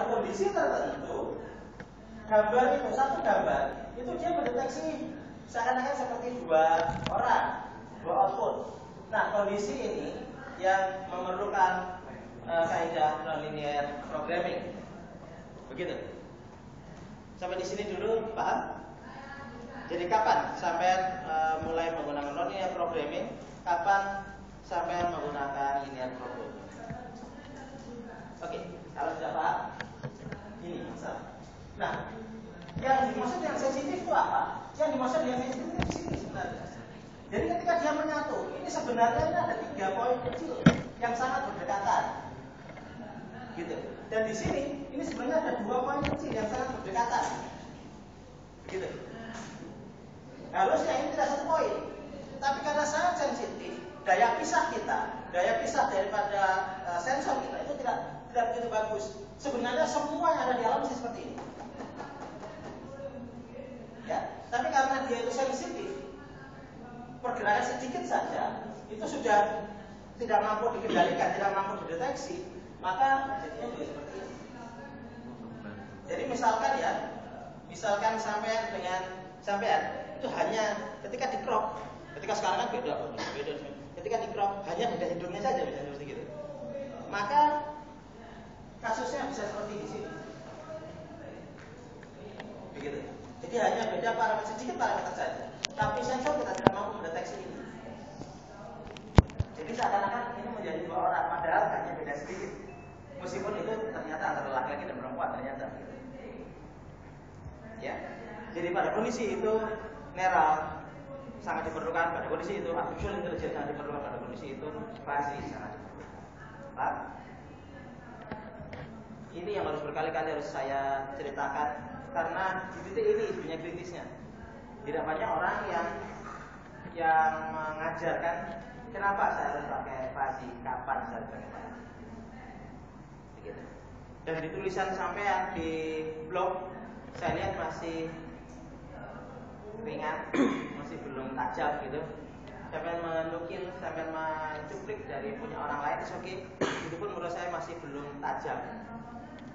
kondisi tertentu, gambar itu, satu gambar itu dia mendeteksi seakan-akan seperti dua orang, dua output. Nah, kondisi ini yang memerlukan kaidah nonlinear programming. Begitu. Sampai di sini dulu, paham? Jadi kapan sampai mulai menggunakan nonlinear programming? Kapan sampai menggunakan linear programming? Oke, kalau sudah paham, ini masalah. Nah, yang dimaksud yang sensitif itu apa? Yang dimaksud yang sensitif itu di sini sebenarnya. Jadi ketika dia menyatu, ini sebenarnya ada 3 poin kecil yang sangat berdekatan, gitu. Dan di sini, ini sebenarnya ada 2 poin kecil yang sangat berdekatan, gitu. Harusnya ini tidak 1 poin, tapi karena sangat sensitif, daya pisah daripada sensor kita itu tidak begitu bagus. Sebenarnya semua yang ada di alam seperti ini. Ya, tapi karena dia itu sensitif, pergerakan sedikit saja itu sudah tidak mampu dikendalikan, tidak mampu dideteksi, maka jadinya juga seperti ini. Jadi misalkan sampean itu hanya ketika di crop, ketika sekarang kan beda. Ketika di crop hanya beda hidungnya saja, bisa seperti gitu. Maka kasusnya bisa seperti di sini. Begitu. Jadi hanya beda sedikit parameter saja. Tapi sensor kita tidak mampu mendeteksi ini. Jadi seakan-akan ini menjadi 2 orang, padahal hanya beda sedikit. Meskipun itu ternyata antara laki-laki dan perempuan ternyata. Ya. Jadi pada kondisi itu neural sangat diperlukan, pada kondisi itu artificial intelligence sangat diperlukan, pada kondisi itu fuzzy sangat diperlukan. Pak, ini yang harus berkali-kali harus saya ceritakan karena di titik ini isunya kritisnya. Tidak banyak orang yang mengajarkan kenapa saya harus pakai fuzzy, kapan saya harus pakai fuzzy. Begitu. Dan di tulisan sampean di blog saya lihat masih ringan, masih belum tajam gitu. Sampai menukil, sampai mencuplik dari punya orang lain, oke. Itu pun menurut saya masih belum tajam.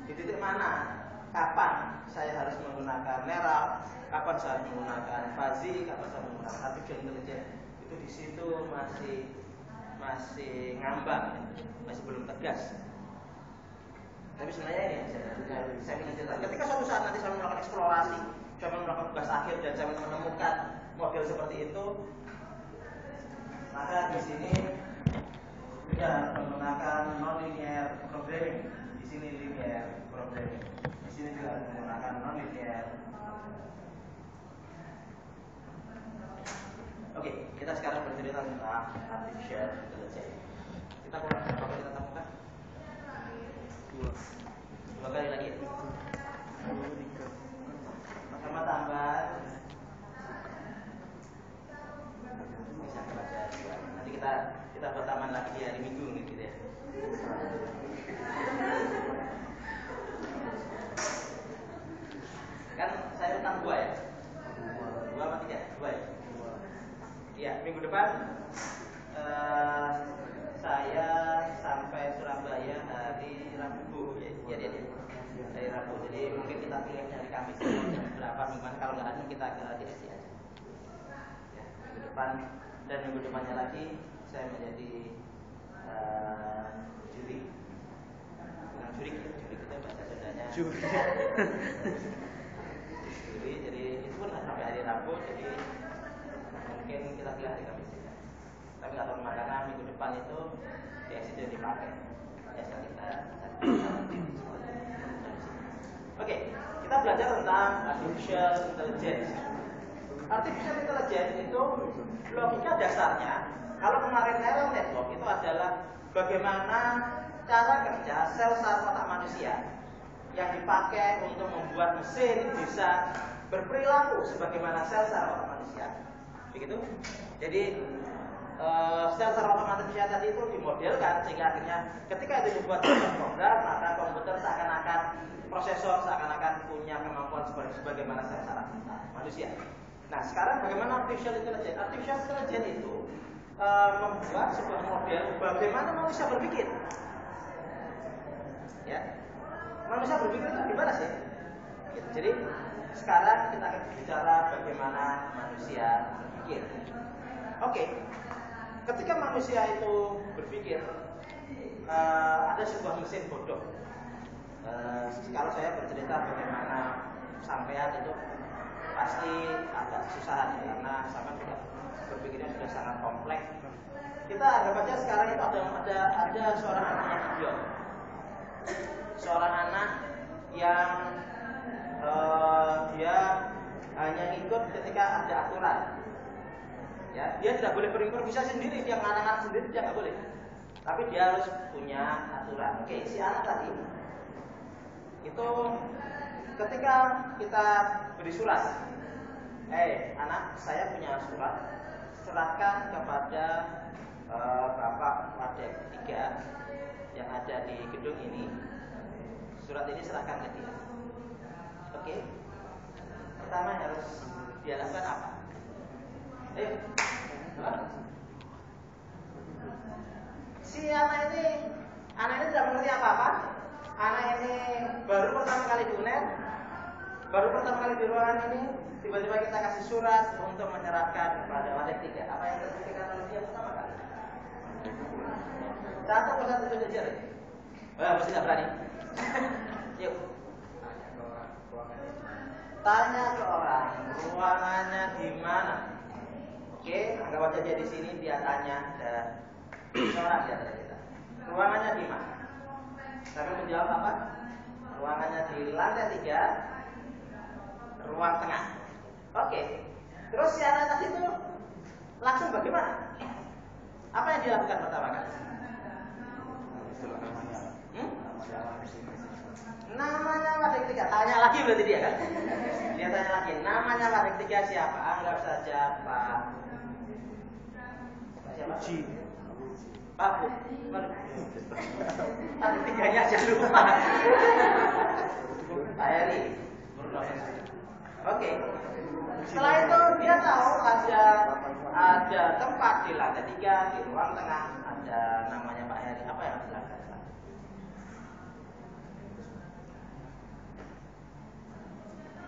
Di titik mana, kapan saya harus menggunakan neural, kapan saya harus menggunakan fuzzy, kapan saya menggunakan artificial intelligence, itu di situ masih ngambang, masih belum tegas. Tapi sebenarnya ini saya ingin cerita. Ketika suatu saat nanti saya melakukan eksplorasi, saya melakukan tugas akhir dan saya menemukan model seperti itu, maka di sini kita menggunakan nonlinear programming. Di sini linear programming. Di sini juga menggunakan nonlinear. Oke, kita sekarang bercerita tentang artificial intelligence. Kita kurang berapa kali kita temukan? 2 kali lagi. Sama tambah. Bisa baca. Nanti kita bertaman lagi di hari Minggu gitu ya. Kan saya utang 2 ya. 2 apa 3? 2 ya. Iya, minggu depan saya sampai Surabaya hari Rabu ya. Iya. Hari Rabu. Jadi mungkin kita pilih dari Kamis berapa minggu kalau nggak ada kita ke DSI aja. Ya, minggu depan dan minggu depannya lagi saya menjadi juri. Bukan juri itu bahasa Sundanya. Juri. Jadi itu pun sampai hari Rabu. Jadi mungkin kita pilih hari Kamis saja. Tapi nggak tahu karena minggu depan itu DSI sudah dipakai. Ya kita. Oke, kita belajar tentang artificial intelligence. Artificial intelligence itu logika dasarnya, kalau kemarin neural network itu adalah bagaimana cara kerja sel saraf otak manusia yang dipakai untuk membuat mesin bisa berperilaku sebagaimana sel saraf otak manusia. Begitu? Jadi sel saraf otak manusia tadi itu dimodelkan sehingga akhirnya ketika itu dibuat program, maka komputer prosesor seakan-akan punya kemampuan sebagaimana sel saraf manusia. Nah, sekarang bagaimana artificial intelligence? Artificial intelligence itu membuat sebuah model bagaimana manusia berpikir. Ya. Manusia berpikir itu gimana sih? Gitu. Jadi sekarang kita akan bicara bagaimana manusia berpikir. Oke. Ketika manusia itu berpikir, ada sebuah mesin bodoh. Kalau saya bercerita bagaimana sampean itu pasti agak susah ya, karena sampean juga berpikirnya sudah sangat kompleks. Kita anggap aja sekarang itu ada seorang anak yang idiot, seorang anak yang dia hanya ikut ketika ada aturan. Ya, dia tidak boleh berimprovisasi sendiri, dia ngarang-ngarang sendiri dia nggak boleh. Tapi dia harus punya aturan. Oke, si anak tadi itu ketika kita beri surat, anak, saya punya surat, serahkan kepada Bapak Wadek 3 yang ada di gedung ini. Surat ini serahkan ke dia. Oke. Pertama harus dia lakukan apa? Si anak ini tidak mengerti apa-apa. Anak ini baru pertama kali di UNER, baru pertama kali di ruangan ini. Tiba-tiba kita kasih surat untuk menyerahkan kepada Wadek 3. Apa yang terpikirkan oleh dia pertama kali? Satu persatu tunjuk. Mesti nggak berani. Yuk. Tanya ke orang, ruangannya di mana? Oke, anggap aja dia di sini, dia tanya ada seorang di antara kita. Ruangannya di mana? Tapi menjawab apa? Ruangannya di lantai 3, ruang tengah. Oke. Terus si anak tadi itu langsung bagaimana? Apa yang dilakukan pertama kali? Namanya Wadek 3. Tanya lagi berarti dia kan? Dia tanya lagi. Namanya Wadek 3 siapa? Anggap saja Pak. Siapa? Pak Bu. Wadek 3-nya aja lupa. Pak Heri. Oke. Setelah itu dia tahu ada tempat di lantai 3 di ruang tengah, ada namanya Pak Heri. Apa yang harus dilakukan?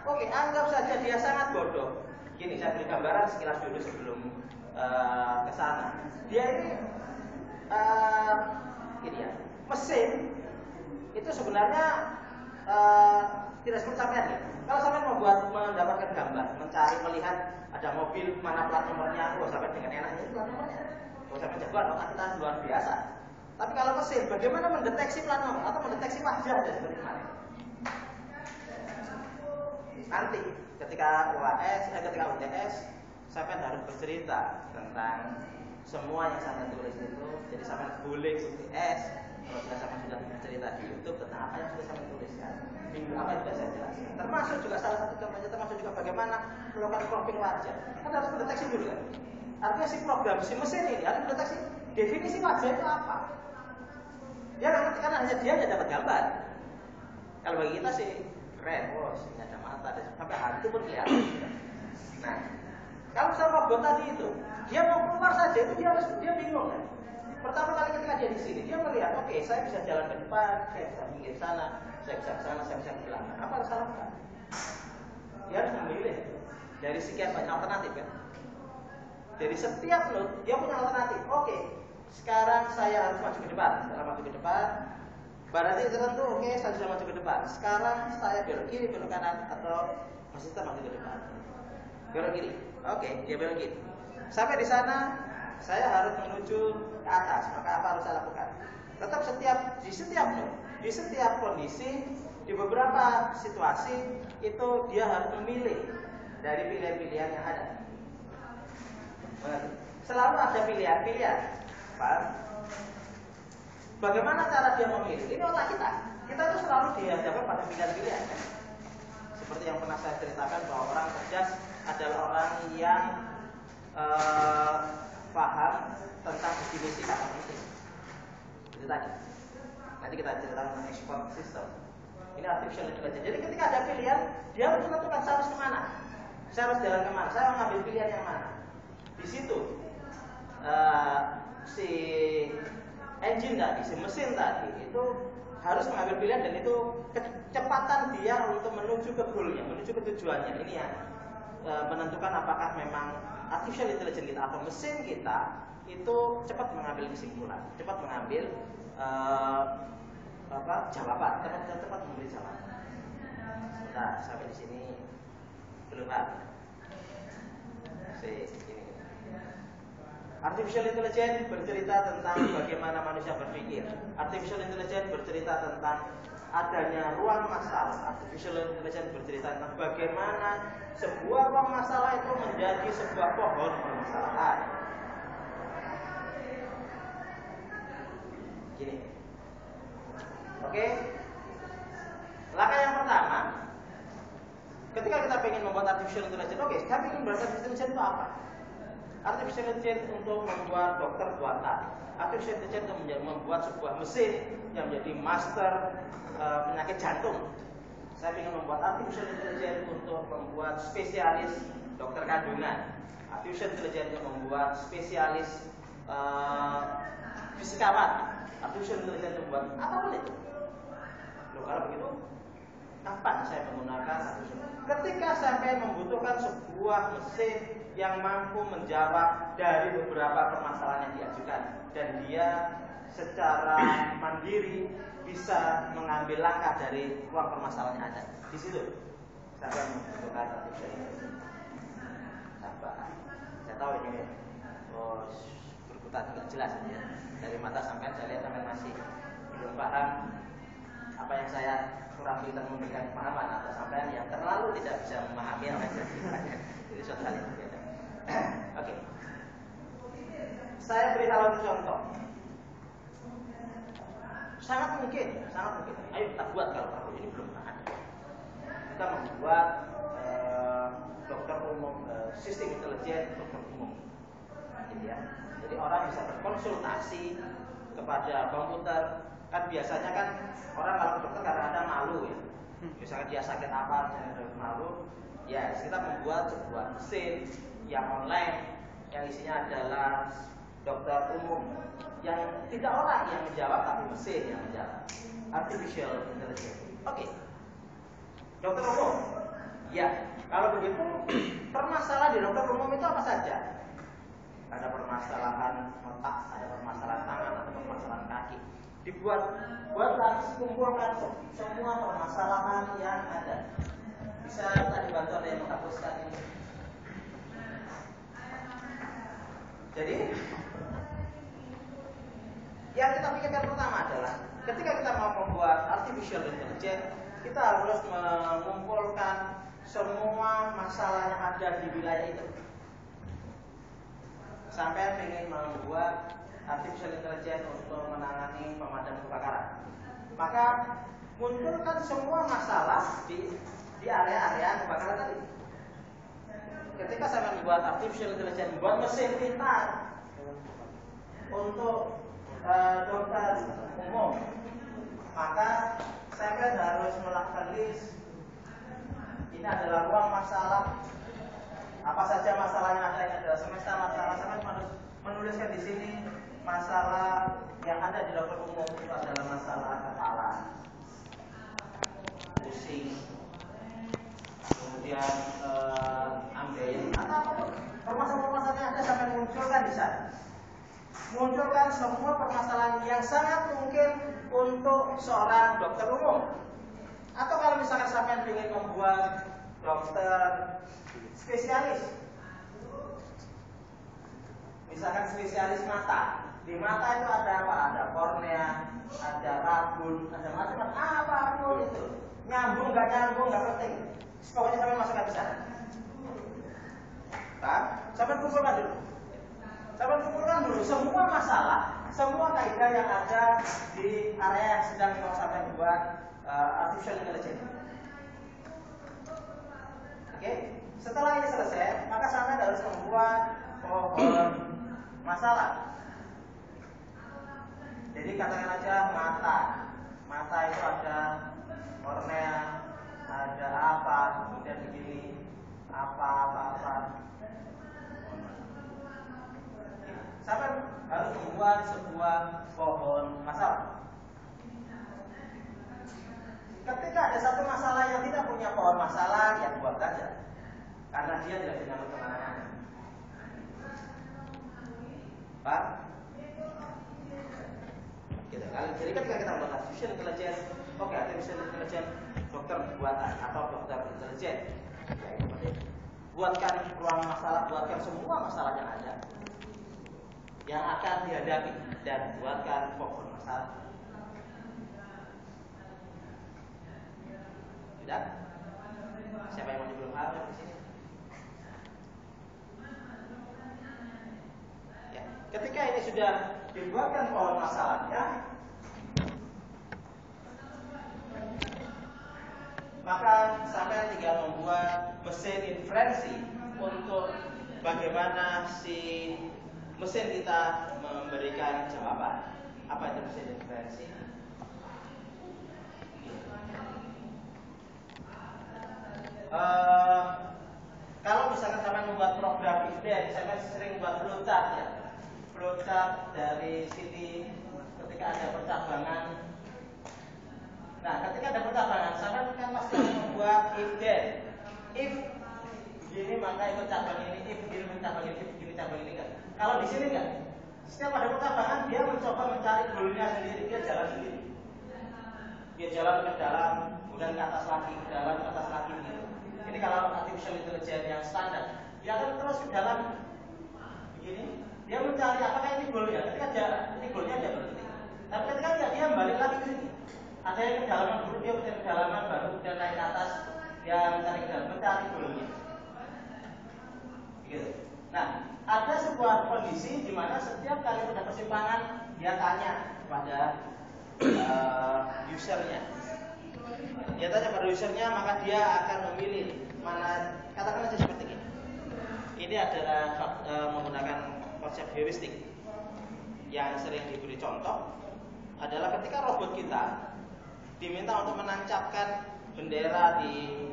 Oke, anggap saja dia sangat bodoh. Gini, saya beri gambaran sekilas dulu sebelum ke sana. Dia ini gini ya, mesin itu sebenarnya tidak seperti sampean ya. Kalau sampean mendapatkan gambar, mencari, melihat ada mobil mana plat nomornya, sampai dengan enaknya itu plat nomornya. Sampai jagoan, otak kita luar biasa. Tapi kalau mesin, bagaimana mendeteksi plat nomor atau mendeteksi wajah seperti kemarin? Nanti ketika UTS, sampai harus bercerita tentang semua yang saya tulis itu. Jadi sampai boleh UTS kalau sudah bercerita di YouTube tentang apa yang sudah saya tuliskan, apa yang sudah saya jelaskan. Termasuk juga salah satu contohnya, termasuk juga bagaimana melakukan cropping wajah. Kan harus mendeteksi dulu kan. Artinya si program, si mesin ini harus mendeteksi definisi wajah itu apa. Dia nggak ngerti karena hanya dia yang dapat gambar. Kalau bagi kita sih keren, ini ada mata, sampai hantu pun kelihatan. Nah, kalau sama robot tadi itu, dia mau keluar saja itu dia bingung kan. Pertama kali ketika dia di sini, dia melihat, oke, saya bisa jalan ke depan, saya bisa pinggir sana, saya bisa ke sana, saya bisa ke belakang. Apa harus lakukan? Dia harus memilih dari sekian banyak alternatif kan. Dari setiap node dia punya alternatif. Oke, sekarang saya harus maju ke depan. Setelah maju ke depan, berarti tertentu, oke, saya sudah maju ke depan. Sekarang saya belok kiri, belok kanan, atau masih tetap maju ke depan. Belok kiri, oke, dia belok kiri. Sampai di sana, saya harus menuju ke atas. Maka apa harus saya lakukan? Tetap di setiap kondisi, di beberapa situasi itu dia harus memilih dari pilihan-pilihan yang ada. Selalu ada pilihan-pilihan. Paham? Bagaimana cara dia memilih? Ini otak kita. Kita itu selalu dihadapkan pada pilihan-pilihan. Kan? Seperti yang pernah saya ceritakan bahwa orang cerdas adalah orang yang paham tentang definisi kata penting. Itu tadi. Nanti kita ceritakan tentang export system. Ini artificial intelligence. Jadi ketika ada pilihan, dia harus menentukan saya harus kemana. Saya harus jalan kemana. Saya mau ngambil pilihan yang mana. Di situ si engine tadi, si mesin tadi itu harus mengambil pilihan, dan itu kecepatan dia untuk menuju ke goalnya, menuju ke tujuannya. Ini yang menentukan apakah memang artificial intelligence kita atau mesin kita itu cepat mengambil kesimpulan, cepat mengambil jawaban, cepat memberi jawaban. Sebentar, sampai di sini belum Pak. Ini. Artificial intelligence bercerita tentang bagaimana manusia berpikir. Artificial intelligence bercerita tentang adanya ruang masalah. Artificial intelligence bercerita tentang bagaimana sebuah ruang masalah itu menjadi sebuah pohon permasalahan. Gini. Oke. Langkah yang pertama, ketika kita ingin membuat artificial intelligence, oke, kita ingin membuat artificial intelligence itu apa? Artificial intelligence untuk membuat dokter buatan. Artificial intelligence untuk membuat sebuah mesin yang menjadi master penyakit jantung. Saya ingin membuat artificial intelligence untuk membuat spesialis dokter kandungan. Artificial intelligence untuk membuat spesialis fisikawan. Artificial intelligence untuk membuat apapun itu. Loh, kalau begitu, kapan saya menggunakan artificial? Ketika saya membutuhkan sebuah mesin yang mampu menjawab dari beberapa permasalahan yang diajukan, dan dia secara mandiri bisa mengambil langkah dari ruang permasalahan yang ada. Di situ saya membutuhkan artificial intelligence. Saya tahu ini berkutat tidak jelas ya. Dari mata sampai saya lihat sampai masih belum paham apa yang saya kurang pintar memberikan pemahaman, atau sampai yang terlalu tidak bisa memahami apa yang saya ceritakan. Jadi suatu hal yang berbeda. Oke. Saya beri salah satu contoh. Sangat mungkin. Ayo kita buat, kalau perlu, ini belum ada. Kita membuat dokter umum, sistem intelijen dokter umum. Gitu ya. Jadi orang bisa berkonsultasi kepada komputer. Kan biasanya kan orang kalau ke dokter kadang-kadang malu ya. Misalkan dia sakit apa, dia malu. Ya, kita membuat sebuah mesin yang online yang isinya adalah dokter umum yang tidak orang yang menjawab, tapi mesin yang menjawab. Artificial intelligence. Oke. Dokter umum. Ya, kalau begitu permasalahan di dokter umum itu apa saja? Ada permasalahan otak, ada permasalahan tangan, ada permasalahan kaki. Buatlah, kumpulkan semua permasalahan yang ada. Bisa tadi bantu ada yang menghapuskan ini. Jadi, yang kita pikirkan pertama adalah ketika kita mau membuat artificial intelligence, kita harus mengumpulkan semua masalah yang ada di wilayah itu. Sampai ingin membuat artificial intelligence untuk menangani pemadam kebakaran, maka munculkan semua masalah di area-area kebakaran tadi. Ketika saya membuat artificial intelligence, membuat mesin pintar untuk dokter umum, maka saya harus melakukan list. Ini adalah ruang masalah. Apa saja masalah yang ada? Ini adalah semesta masalah. Saya harus menuliskan di sini masalah yang ada di dokter umum itu adalah masalah kepala, pusing, kemudian ambeien, atau permasalahan-permasalahan yang ada sampai munculkan di sana. Munculkan semua permasalahan yang sangat mungkin untuk seorang dokter umum. Atau kalau misalkan sampai ingin membuat dokter spesialis, misalkan spesialis mata. Di mata itu ada apa? Ada kornea, ada rabun, ada macam-macam, apapun itu. Nyambung nggak penting. Pokoknya sampai masukkan ke sana. Nah, sampai kumpulkan dulu semua masalah, semua kaidah yang ada di area yang sedang kita sampai buat artificial intelligence. Oke, setelah ini selesai, maka sampai harus membuat pohon masalah. Jadi katakan aja mata itu ada kornea, ada apa, kemudian begini, apa. Sampai harus membuat sebuah pohon masalah. ada satu masalah yang tidak punya pohon masalah, ya buat saja. Karena dia tidak menyangkut kemana-mana. Pak? Gitu kan? Jadi ketika kita membuat artificial intelligence, oke, artificial intelligence dokter buatan atau dokter intelijen, ya itu penting. Buatkan ruang masalah, buatkan semua masalah yang ada, yang akan dihadapi, dan buatkan pohon masalah. Tidak? Siapa yang masih belum paham di sini? Ya. Ketika ini sudah dibuatkan pohon masalahnya, maka sampai tinggal membuat mesin inferensi untuk bagaimana si mesin kita memberikan jawaban. Apa itu mesin inferensi? Kalau misalkan sampai membuat program if-then, saya sering buat flowchart ya. Flowchart dari sini ketika ada percabangan. Nah, ketika ada percabangan, saya kan pasti membuat if-then. If begini maka ikut cabang ini, if begini cabang ini, if begini cabang ini kan. Kalau di sini kan, setiap ada percabangan dia mencoba mencari goalnya sendiri, dia jalan sendiri. Dia jalan ke dalam, kemudian ke atas lagi, ke dalam, ke atas lagi gitu. Ini kalau artificial intelligence yang standar, dia akan terus ke dalam begini. Dia mencari apakah ini goalnya. Ketika ini goalnya dia berhenti. Tapi ketika dia balik lagi ke sini. Ada yang kedalaman dulu, dia ke kedalaman, baru kemudian naik ke atas, dia mencari ke dalam, mencari goalnya. Gitu. Nah, ada sebuah kondisi di mana setiap kali ada persimpangan, dia tanya kepada usernya. Dia tanya pada usernya, maka dia akan memilih mana, katakan aja seperti ini. Ini adalah menggunakan konsep heuristik. Yang sering diberi contoh adalah ketika robot kita diminta untuk menancapkan bendera di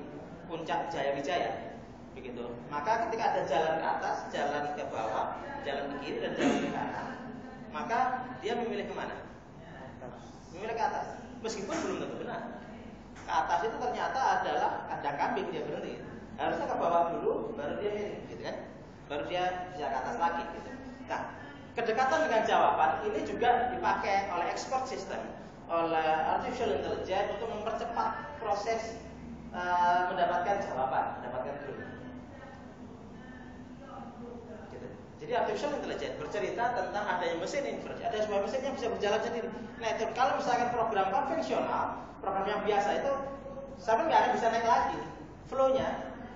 puncak Jaya-Wijaya, begitu. Maka ketika ada jalan ke atas, jalan ke bawah, jalan ke kiri dan jalan ke kanan, maka dia memilih kemana? Memilih ke atas, meskipun belum tentu benar. Ke atas itu ternyata adalah kandang kambing, dia berhenti. Harusnya ke bawah dulu, baru dia miring, gitu kan? Baru dia bisa ke atas lagi, gitu. Nah, kedekatan dengan jawaban ini juga dipakai oleh expert system, oleh artificial intelligence untuk mempercepat proses mendapatkan jawaban, mendapatkan clue. Gitu. Jadi artificial intelligence bercerita tentang adanya mesin inferensi, ada sebuah mesin yang bisa berjalan sendiri. Nah, itu kalau misalkan program konvensional, program yang biasa itu sampai nggak akan bisa naik lagi, flow-nya,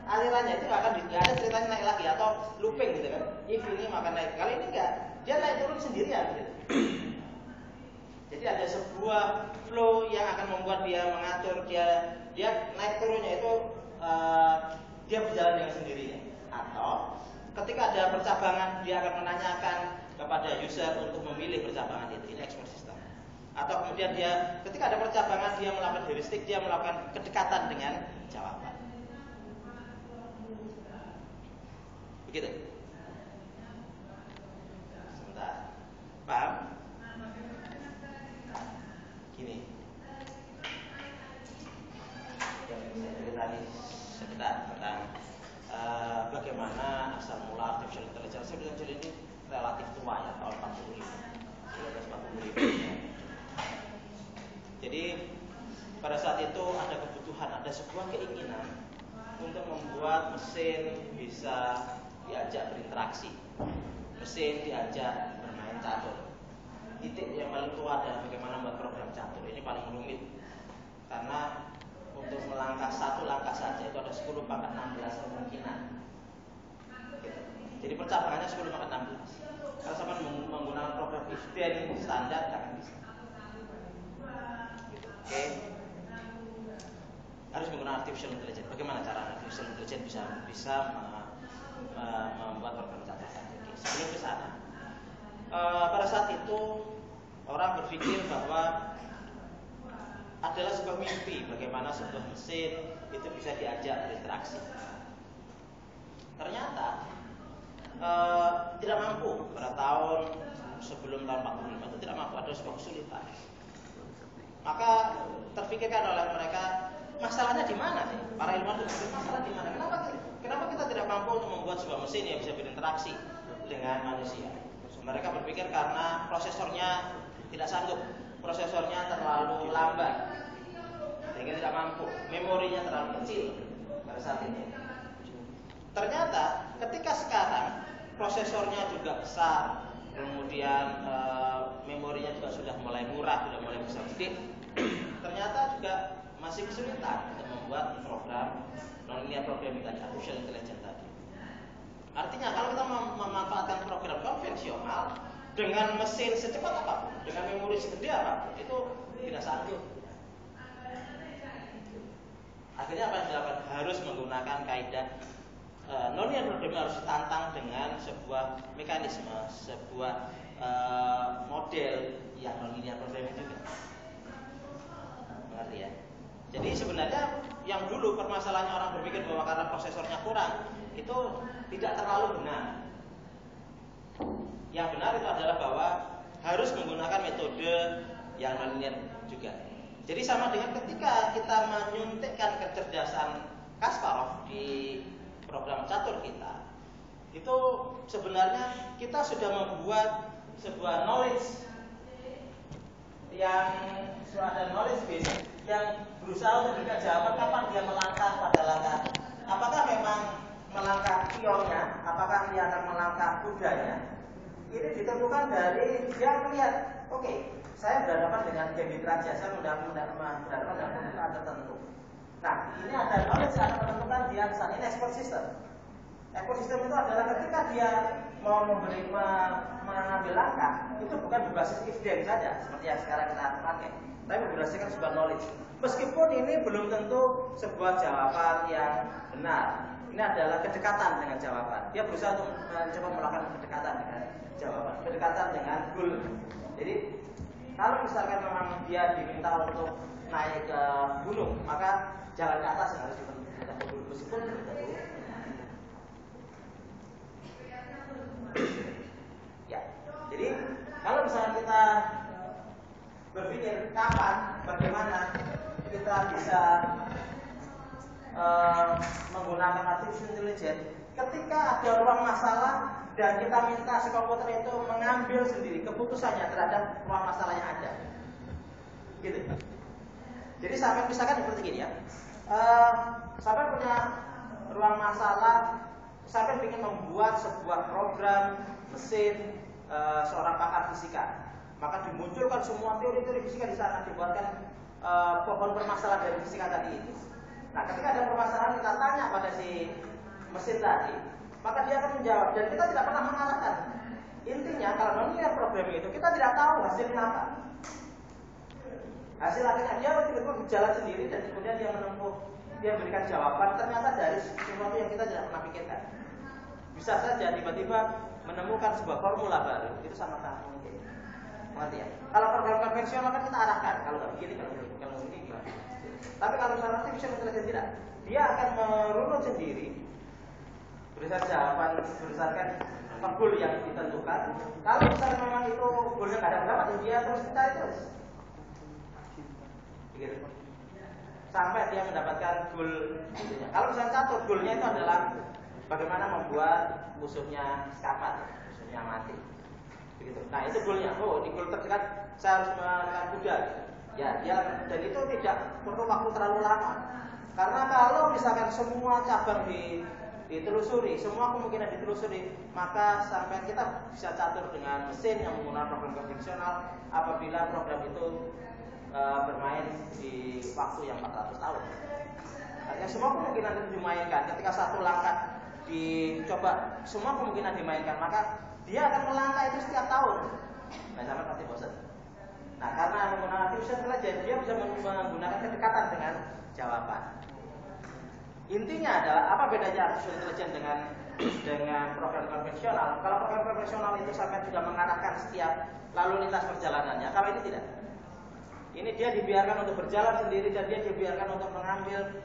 alirannya itu nggak ada ceritanya naik lagi atau looping gitu kan. If ini maka naik, kali ini nggak, dia naik turun sendirian. Gitu. Jadi ada sebuah flow yang akan membuat dia mengatur dia naik turunnya itu dia berjalan dengan sendirinya. Atau ketika ada percabangan dia akan menanyakan kepada user untuk memilih percabangan itu. Ini expert system. Atau kemudian dia ketika ada percabangan dia melakukan heuristik, dia melakukan kedekatan dengan jawaban. Begitu. Sebentar. Paham? Gini. Yang saya cerita tadi sebentar tentang bagaimana asal mula artificial intelligence. Artificial ini relatif tua ya, tahun 45. 1945. Jadi pada saat itu ada kebutuhan, ada sebuah keinginan untuk membuat mesin bisa diajak berinteraksi, mesin diajak bermain catur. Titik yang paling tua adalah bagaimana membuat program catur. Ini paling rumit karena untuk melangkah satu langkah saja itu ada 10 pangkat 16 kemungkinan. Gitu. Jadi percabangannya 10 pangkat 16. Kalau sama menggunakan program if-then standar tidak akan bisa. Oke. Harus menggunakan artificial intelligence. Bagaimana cara artificial intelligence bisa membuat program catur? Sebelum ke sana, pada saat itu orang berpikir bahwa adalah sebuah mimpi bagaimana sebuah mesin itu bisa diajak berinteraksi. Ternyata tidak mampu pada tahun sebelum tahun 45 itu tidak mampu, ada sebuah kesulitan. Maka terpikirkan oleh mereka masalahnya di mana sih? Para ilmuwan berpikir masalah di mana? Kenapa kita tidak mampu untuk membuat sebuah mesin yang bisa berinteraksi dengan manusia? Mereka berpikir karena prosesornya tidak sanggup, prosesornya terlalu lambat, sehingga tidak mampu, memorinya terlalu kecil pada saat ini. Ternyata ketika sekarang prosesornya juga besar, kemudian memorinya juga sudah mulai murah, sudah mulai bisa gede, ternyata juga masih kesulitan untuk membuat program non-linear programming tadi, artificial intelligence tadi. Artinya kalau kita memanfaatkan program konvensional dengan mesin secepat apapun, dengan memori segede apapun, itu tidak sanggup. Akhirnya apa yang dilakukan? Harus menggunakan kaidah non-linear programming, harus ditantang dengan sebuah mekanisme, sebuah model yang non-linear programming juga. Mengerti ya? Jadi sebenarnya yang dulu permasalahannya orang berpikir bahwa karena prosesornya kurang, itu tidak terlalu benar. Yang benar itu adalah bahwa harus menggunakan metode yang non-linear juga. Jadi sama dengan ketika kita menyuntikkan kecerdasan Kasparov di program catur kita, itu sebenarnya kita sudah membuat sebuah knowledge yang sudah ada knowledge base yang berusaha memberikan jawaban kapan dia melangkah pada langkah. Apakah memang melangkah pionnya, apakah dia akan melangkah kudanya? Ini ditentukan dari dia melihat, oke, saya berhadapan dengan debit raja, saya berhadapan dengan pembukaan tertentu. Nah, ini ada knowledge yang akan menentukan dia kesana. Ini expert system. Expert system itu adalah ketika dia mau mengambil langkah, itu bukan berbasis if then saja seperti yang sekarang kita pakai, tapi berdasarkan sebuah knowledge. Meskipun ini belum tentu sebuah jawaban yang benar. Ini adalah kedekatan dengan jawaban. Dia berusaha untuk mencoba melakukan kedekatan dengan jawaban, kedekatan dengan goal. Jadi kalau misalkan memang dia diminta untuk naik ke gunung, maka jalan ke atas yang harus ditempuh meskipun belum tentu. Ya, jadi kalau misalnya kita berpikir kapan, bagaimana kita bisa menggunakan artificial intelligence, ketika ada ruang masalah dan kita minta si komputer itu mengambil sendiri keputusannya terhadap ruang masalah yang ada, gitu. Jadi sampai misalkan seperti gini ya, sampai punya ruang masalah, sampai ingin membuat sebuah program mesin seorang pakar fisika, maka dimunculkan semua teori-teori fisika di sana, dibuatkan pohon permasalahan dari fisika tadi itu. Nah, ketika ada permasalahan kita tanya pada si mesin tadi, maka dia akan menjawab dan kita tidak pernah mengarahkan. Intinya kalau non-linear programming itu kita tidak tahu hasilnya apa. Hasil akhirnya dia tiba-tiba berjalan sendiri dan kemudian dia menempuh, dia berikan jawaban ternyata dari sesuatu yang kita tidak pernah pikirkan. Bisa saja tiba-tiba menemukan sebuah formula baru, itu sangat mungkin. Mengerti ya? Kalau program konvensional kan kita arahkan, kalau nggak begini, kalau begini gimana. Tapi kalau misalnya artificial intelligence tidak, dia akan merunut sendiri berdasarkan jawaban, berdasarkan goal yang ditentukan. Kalau misalnya memang itu goalnya nggak ada pendapat, dia terus mencari terus. Begitu. Sampai dia mendapatkan goal. Kalau misalnya catur, goalnya itu adalah bagaimana membuat musuhnya sekapat, musuhnya mati. Begitu. Nah itu goalnya. Oh, di goal terdekat saya harus menekan kuda. Ya, dan itu tidak perlu waktu terlalu lama. Karena kalau misalkan semua cabang ditelusuri, semua kemungkinan ditelusuri, maka sampai kita bisa catur dengan mesin yang menggunakan program konvensional apabila program itu bermain di waktu yang 400 tahun. Artinya semua kemungkinan itu dimainkan. Ketika satu langkah dicoba, semua kemungkinan dimainkan, maka dia akan melangkah itu setiap tahun. Nah, sampai pasti bosan. Nah, karena menggunakan artificial intelligence, dia bisa menggunakan kedekatan dengan jawaban. Intinya adalah apa bedanya artificial intelligence dengan program konvensional? Kalau program konvensional itu sampai juga mengarahkan setiap lalu lintas perjalanannya, kalau ini tidak. Ini dia dibiarkan untuk berjalan sendiri dan dia dibiarkan untuk mengambil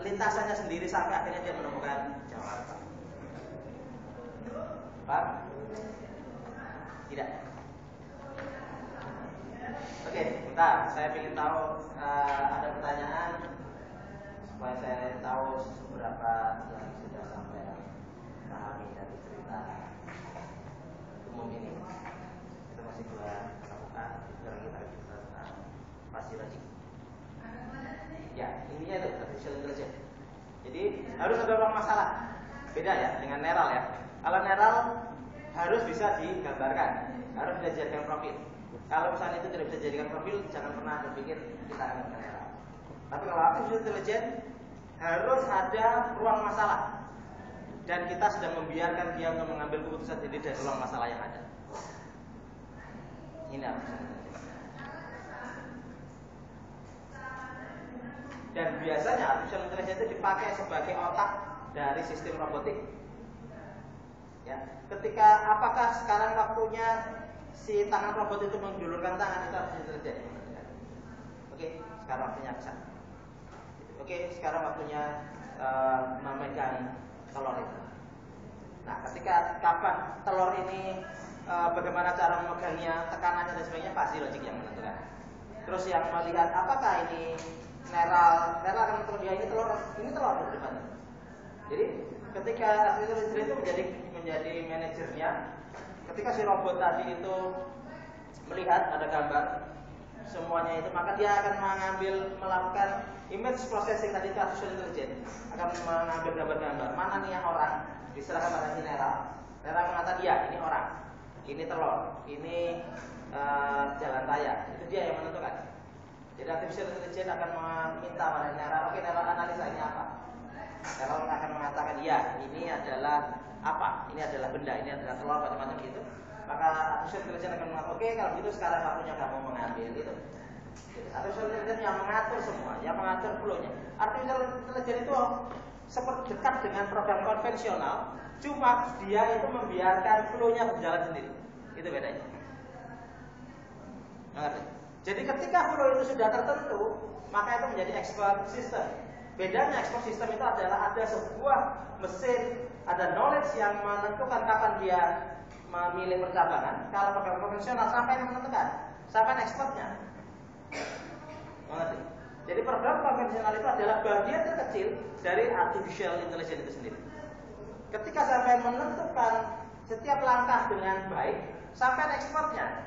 lintasannya sendiri sampai akhirnya dia menemukan jawaban. Pak? Tidak. Oke, bentar. Saya ingin tahu ada pertanyaan. Ya, intinya itu artificial intelligence. Jadi harus ada ruang masalah. Beda ya dengan neural ya. Kalau neural harus bisa digambarkan, harus bisa dijadikan profil. Kalau misalnya itu tidak bisa dijadikan profil, jangan pernah berpikir kita akan menggunakan neural. Tapi kalau artificial intelligence harus ada ruang masalah, dan kita sedang membiarkan dia untuk mengambil keputusan sendiri dari ruang masalah yang ada. Ini artificial intelligence. Dan biasanya artificial intelligence itu dipakai sebagai otak dari sistem robotik. Ya, ketika apakah sekarang waktunya si tangan robot itu menjulurkan tangan, itu artificial intelligence. Oke, sekarang waktunya bisa. Oke, sekarang waktunya memegang telur itu. Nah, ketika kapan telur ini bagaimana cara memegangnya, tekanannya dan sebagainya, pasti logik yang menentukan. Terus yang melihat apakah ini neural akan menentukan dia ini telur di depan. Jadi ketika artificial intelligence itu menjadi manajernya, ketika si robot tadi itu melihat ada gambar semuanya itu, maka dia akan melakukan image processing tadi, artificial intelligence akan mengambil gambar-gambar mana nih yang orang, diserahkan pada si neural mengatakan dia ini orang, ini telur, ini jalan raya, itu dia yang menentukan. Jadi artificial intelligence akan meminta pada neural, oke neural analisa ini apa, neural akan mengatakan ya ini adalah apa, ini adalah benda, ini adalah telur, macam-macam gitu. Maka artificial intelligence akan mengatakan oke kalau gitu sekarang waktunya kamu mengambil itu. Jadi artificial intelligence yang mengatur semua, yang mengatur flow-nya. Artificial intelligence itu seperti dekat dengan program konvensional, cuma dia itu membiarkan flow-nya berjalan sendiri. Itu bedanya. Ngerti? Jadi ketika flow itu sudah tertentu, maka itu menjadi expert system. Bedanya expert system itu adalah ada sebuah mesin, ada knowledge yang menentukan kapan dia memilih percabangan. Kalau program konvensional sampai yang menentukan, sampai expertnya. Mengerti? Jadi program konvensional itu adalah bagian terkecil dari artificial intelligence itu sendiri. Ketika sampai menentukan setiap langkah dengan baik, sampai expertnya.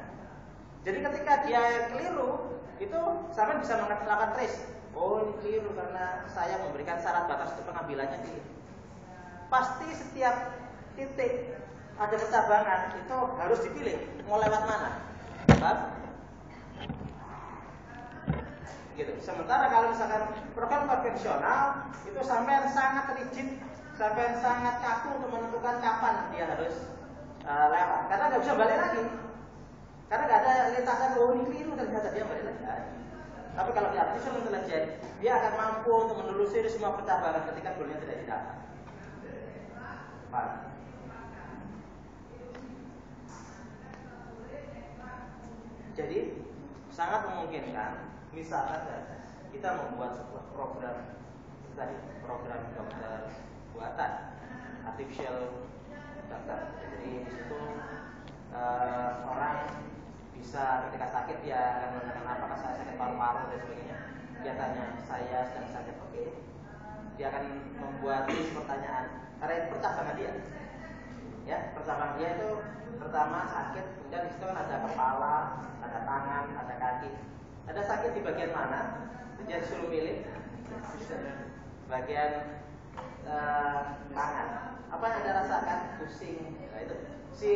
Jadi ketika dia keliru, itu sampai bisa melakukan trace. Oh ini keliru karena saya memberikan syarat batas untuk pengambilannya keliru. Pasti setiap titik ada percabangan itu harus dipilih mau lewat mana. Paham? Gitu. Sementara kalau misalkan program konvensional itu sampai sangat rigid, sampai sangat kaku untuk menentukan kapan dia harus lewat. Karena nggak bisa balik lagi. Karena nggak ada lintasan oh ini keliru ternyata dia balik lagi. Tapi kalau di artificial intelligence dia akan mampu untuk menelusuri semua percabangan ketika goalnya tidak didapat. Paham? Jadi sangat memungkinkan misalkan kita membuat sebuah program tadi, program dokter buatan, artificial dokter. Jadi di situ orang bisa ketika sakit dia akan menanyakan apakah saya sakit paru-paru dan sebagainya. Dia tanya saya sedang sakit, oke. Dia akan membuat pertanyaan karena itu percabangan dia. Ya, percabangan dia itu pertama sakit, kemudian di situ kan ada kepala, ada tangan, ada kaki. Ada sakit di bagian mana? Dia disuruh milih bagian tangan. Apa yang Anda rasakan? Pusing. Nah, itu si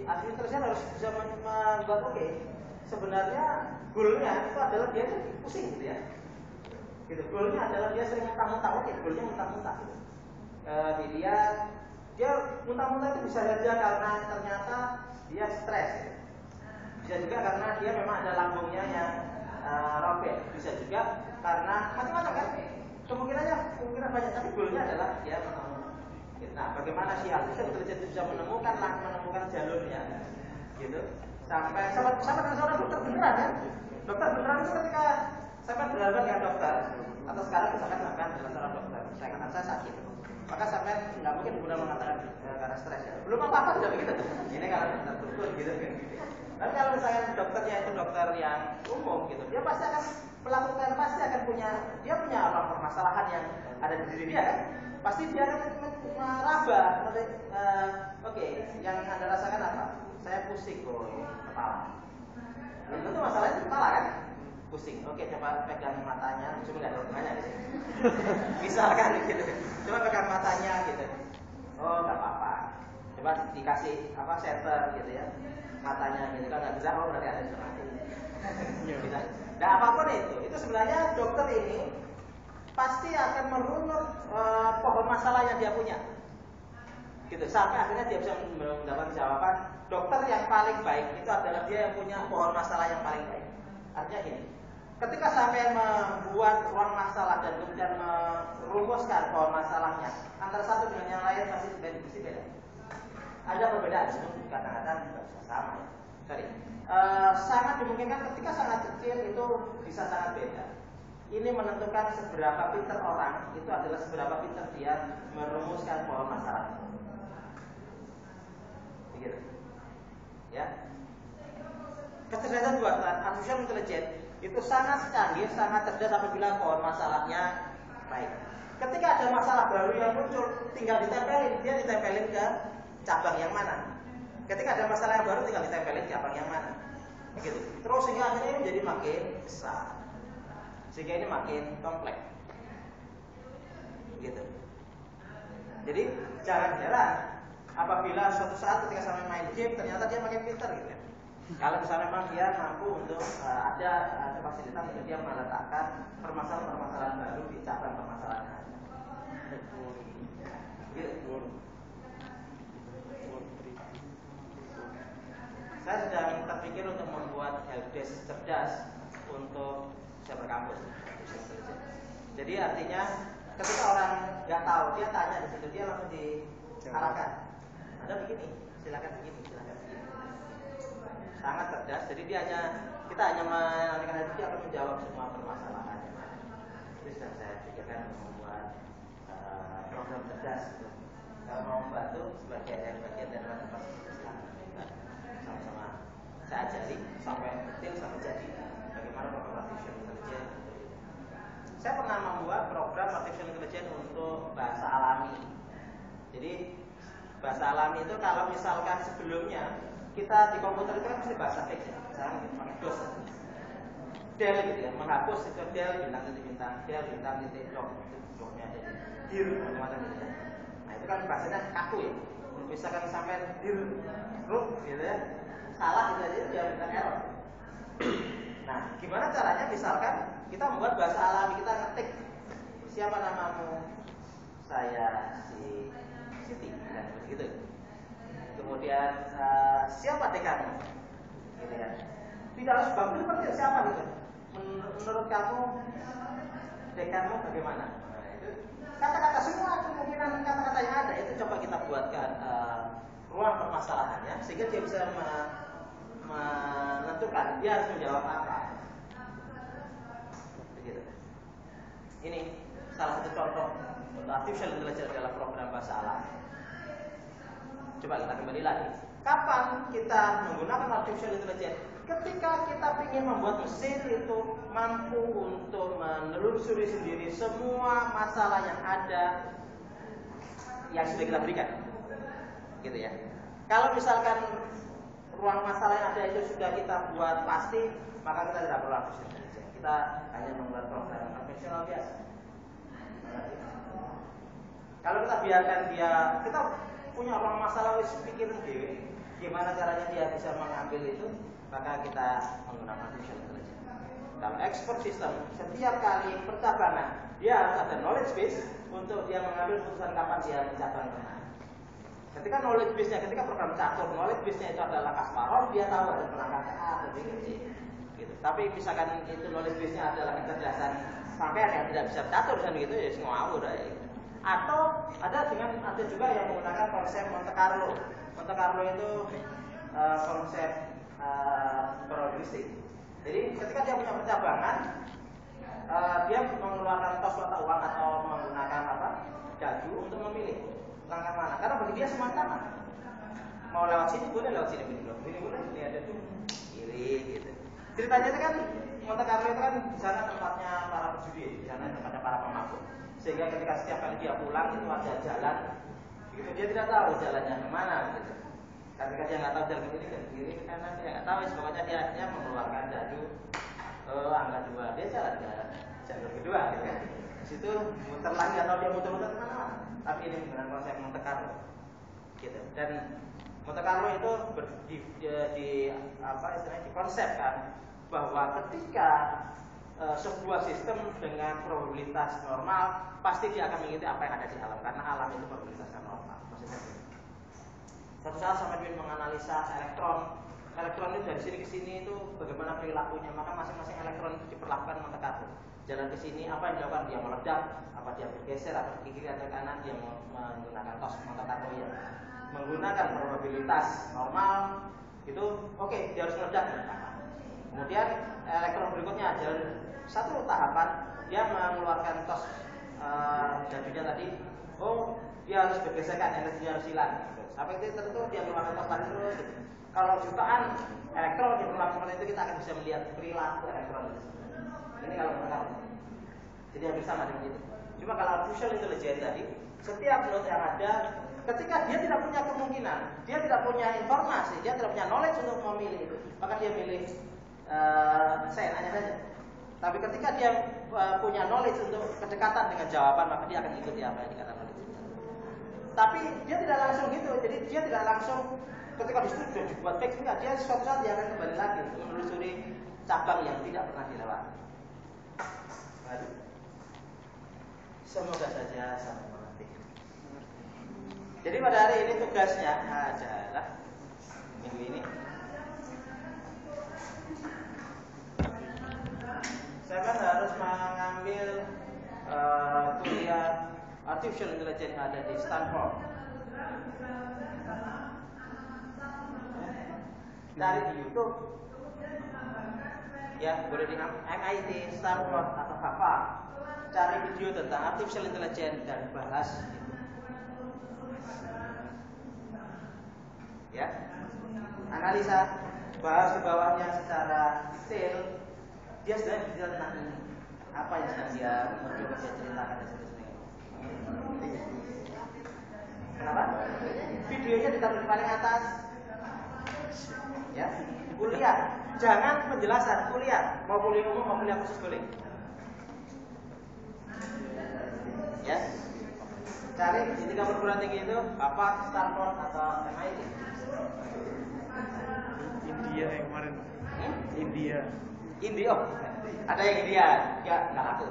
artificial harus bisa membuat oke. Sebenarnya goalnya itu adalah dia tuh pusing gitu ya. Gitu. Goalnya adalah dia sering muntah-muntah. Oke, goalnya muntah-muntah. Gitu. Dia muntah-muntah itu bisa saja karena ternyata dia stres. Bisa juga karena dia memang ada lambungnya yang robek. Bisa juga karena macam-macam kan. Kemungkinan banyak, tapi goalnya adalah dia menemukan. Nah, bagaimana sih artificial intelligence bisa menemukan jalurnya, gitu. Sampai dengan seorang dokter beneran kan? Dokter beneran itu ketika sampai berhadapan dengan dokter, atau sekarang misalkan bahkan dengan seorang dokter, saya sakit, maka sampai nggak mungkin guna mengatakan karena stres ya. Belum apa-apa sudah begitu. Ini kalau dokter dukun gitu kan. Tapi kalau misalnya dokternya itu dokter yang umum gitu, dia pasti akan punya orang permasalahan yang ada di diri dia kan. Pasti dia akan meraba, oke, yang Anda rasakan apa? Saya pusing kok kepala. Tentu masalahnya di kepala kan? pusing. Oke, coba pegang matanya, cuma nggak ada hubungannya di sini. Misalkan gitu, coba pegang matanya gitu. Oh, nggak apa-apa. Coba dikasih center gitu ya, matanya gitu kan nggak bisa. Oh, berarti ada sesuatu. Bisa. Nah, apapun itu sebenarnya dokter ini pasti akan merunut pohon masalah yang dia punya. Gitu, sampai akhirnya dia bisa mendapat jawaban. Dokter yang paling baik itu adalah dia yang punya pohon masalah yang paling baik. Artinya gini, ketika sampai membuat ruang masalah dan kemudian merumuskan pohon masalahnya, antara satu dengan yang lain pasti beda. Ada perbedaan, kadang-kadang tidak bisa sama. Sorry. Sangat dimungkinkan ketika sangat kecil itu bisa sangat beda. Ini menentukan seberapa pintar orang, itu adalah seberapa pintar dia merumuskan pohon masalah. Begitu. Ya. Kecerdasan buatan artificial intelligence itu sangat canggih, sangat cerdas apabila pohon masalahnya baik. Ketika ada masalah baru yang muncul, tinggal ditempelin, dia ditempelin ke cabang yang mana. Ketika ada masalah yang baru, tinggal ditempelin cabang yang mana. Begitu. Terus sehingga akhirnya ini menjadi makin besar, sehingga ini makin kompleks. Begitu. Jadi jangan heran apabila suatu saat ketika sampai main game ternyata dia makin pintar gitu ya. Kalau misalnya memang dia mampu untuk ada fasilitas untuk dia meletakkan permasalahan-permasalahan baru di cabang permasalahan yang ada. Gitu. Saya sedang terpikir untuk membuat helpdesk cerdas untuk cyber kampus. Jadi artinya ketika orang nggak tahu, dia tanya di situ, dia langsung diarahkan. Ada begini, silakan begini, silakan begini. Sangat cerdas. Jadi kita hanya menanyakan itu, dia akan menjawab semua permasalahan. Itu sedang saya pikirkan untuk membuat program cerdas. Kalau mau membantu sebagai bagian dari partisipasi sama-sama saya ajari sampai detail sampai jadi bagaimana program artificial intelligence. Saya pernah membuat program artificial intelligence untuk bahasa alami. Jadi bahasa alami itu kalau misalkan sebelumnya kita di komputer itu kan mesti bahasa fix ya, misalnya pakai DOS, del gitu ya, menghapus itu del bintang del doknya ada dir macam-macam gitu ya. Nah itu kan bahasanya kaku ya, misalkan sampai dir root gitu ya, salah gitu aja dia minta error. Nah gimana caranya misalkan kita membuat bahasa alami, kita ngetik siapa namamu, saya si Siti dan begitu. Kemudian siapa dekanmu, gitu ya. Tidak harus bagus seperti siapa gitu. Menurut kamu dekanmu bagaimana? Nah, itu kata-kata semua kemungkinan kata-kata yang ada itu coba kita buatkan ruang permasalahannya sehingga dia bisa menentukan dia harus menjawab apa. Begitu. Ini salah satu contoh untuk artificial intelligence adalah program bahasa alami. Coba kita kembali lagi. Kapan kita menggunakan artificial intelligence? Ketika kita ingin membuat mesin itu mampu untuk menelusuri sendiri semua masalah yang ada yang sudah kita berikan, gitu ya. Kalau misalkan ruang masalah yang ada itu sudah kita buat pasti, maka kita tidak perlu artificial intelligence. Kita hanya membuat program konvensional biasa. Kalau kita biarkan dia, kita punya ruang masalah wis pikirin dewe, gimana caranya dia bisa mengambil itu, maka kita menggunakan artificial intelligence. Kalau expert system, setiap kali percabangan dia harus ada knowledge base untuk dia mengambil keputusan kapan dia mencabang kemana. Ketika knowledge base-nya, ketika program catur, knowledge base-nya itu adalah Kasparov, dia tahu harus melangkah ke A atau B ke C. Gitu. Tapi misalkan itu knowledge base-nya adalah kecerdasan sampai yang tidak bisa catur dan gitu ya semua awur ya. Atau ada juga yang menggunakan konsep Monte Carlo. Monte Carlo itu konsep probabilistik. Jadi ketika dia punya percabangan, dia mengeluarkan tos mata uang atau menggunakan dadu untuk memilih langkah mana. Karena bagi dia semua sama. Mau lewat sini boleh, lewat sini boleh, ini ada tuh kiri gitu. Ceritanya itu kan Monte Carlo itu kan di sana tempatnya para pejudi, di sana tempatnya para pemabuk. Sehingga ketika setiap kali dia pulang itu ada jalan, gitu dia tidak tahu jalannya kemana gitu. Ketika dia nggak tahu jalan ke kiri ke kanan dia nggak tahu, pokoknya dia akhirnya mengeluarkan dadu angka 2, dia jalan ke jalur kedua gitu kan. Di situ muter lagi atau dia muter-muter kemana-mana. Tapi ini menggunakan konsep Monte Carlo gitu. Dan Monte Carlo itu dikonsepkan bahwa ketika sebuah sistem dengan probabilitas normal pasti dia akan mengikuti apa yang ada di alam, karena alam itu probabilitasnya normal. Maksudnya suatu saat sampai dia menganalisa elektron itu dari sini ke sini itu bagaimana perilakunya, maka masing-masing elektron itu diperlakukan Monte Carlo. Jalan ke sini apa yang dilakukan, dia meledak, apa dia bergeser, apa ke kiri atau kanan, dia menggunakan tos Monte Carlo yang menggunakan probabilitas normal itu oke, dia harus meledak. Kemudian elektron berikutnya jalan satu tahapan, dia mengeluarkan tos jadinya tadi, dia harus bergeserkan, energinya harus hilang gitu. Sampai titik tertentu dia mengeluarkan tos lagi terus gitu. Kalau jutaan elektron yang berlaku seperti itu, kita akan bisa melihat perilaku elektron itu. Ini kalau menurut. Jadi hampir sama dengan itu. Cuma kalau artificial intelligence tadi, setiap node yang ada, ketika dia tidak punya kemungkinan, dia tidak punya informasi, dia tidak punya knowledge untuk memilih itu, maka dia milih seenaknya saja. Tapi ketika dia punya knowledge untuk kedekatan dengan jawaban, maka dia akan ikuti apa yang dikatakan oleh itu. Tapi dia tidak langsung gitu, jadi dia tidak langsung ketika disitu sudah dibuat fix, enggak, dia suatu saat dia akan kembali lagi untuk menelusuri cabang yang tidak pernah dilewati. Semoga saja sampai mengerti. Jadi pada hari ini tugasnya adalah minggu ini saya kan harus mengambil kuliah artificial intelligence yang ada di Stanford. Cari di YouTube, ya boleh di MIT, Stanford atau Harvard. Cari video tentang artificial intelligence dan bahas itu. Ya, analisa, bahas di bawahnya secara detail. Dia sebenarnya bercerita tentang ini, apa yang sedang dia mencoba dia ceritakan dan sebagainya. Kenapa? Videonya ditaruh di paling atas. Ya, kuliah. Jangan penjelasan, kuliah. Mau kuliah umum, mau kuliah khusus boleh. Ya, cari di 3 perguruan tinggi itu apa, Stanford atau MIT. India yang kemarin. India, oh, ada yang India, ya nggak laku.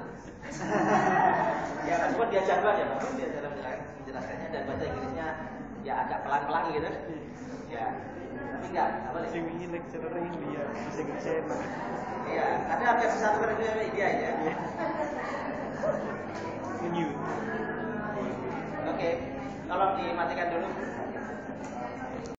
Ya meskipun dia jagoan ya, bagus dia dalam menjelaskannya dan bahasa Inggrisnya ya agak pelan-pelan gitu. Ya, tapi enggak boleh. sing wingi lecturer India, bahasa Inggrisnya enak. Iya, ada versi satu versi India ya. New. Oke, tolong dimatikan dulu.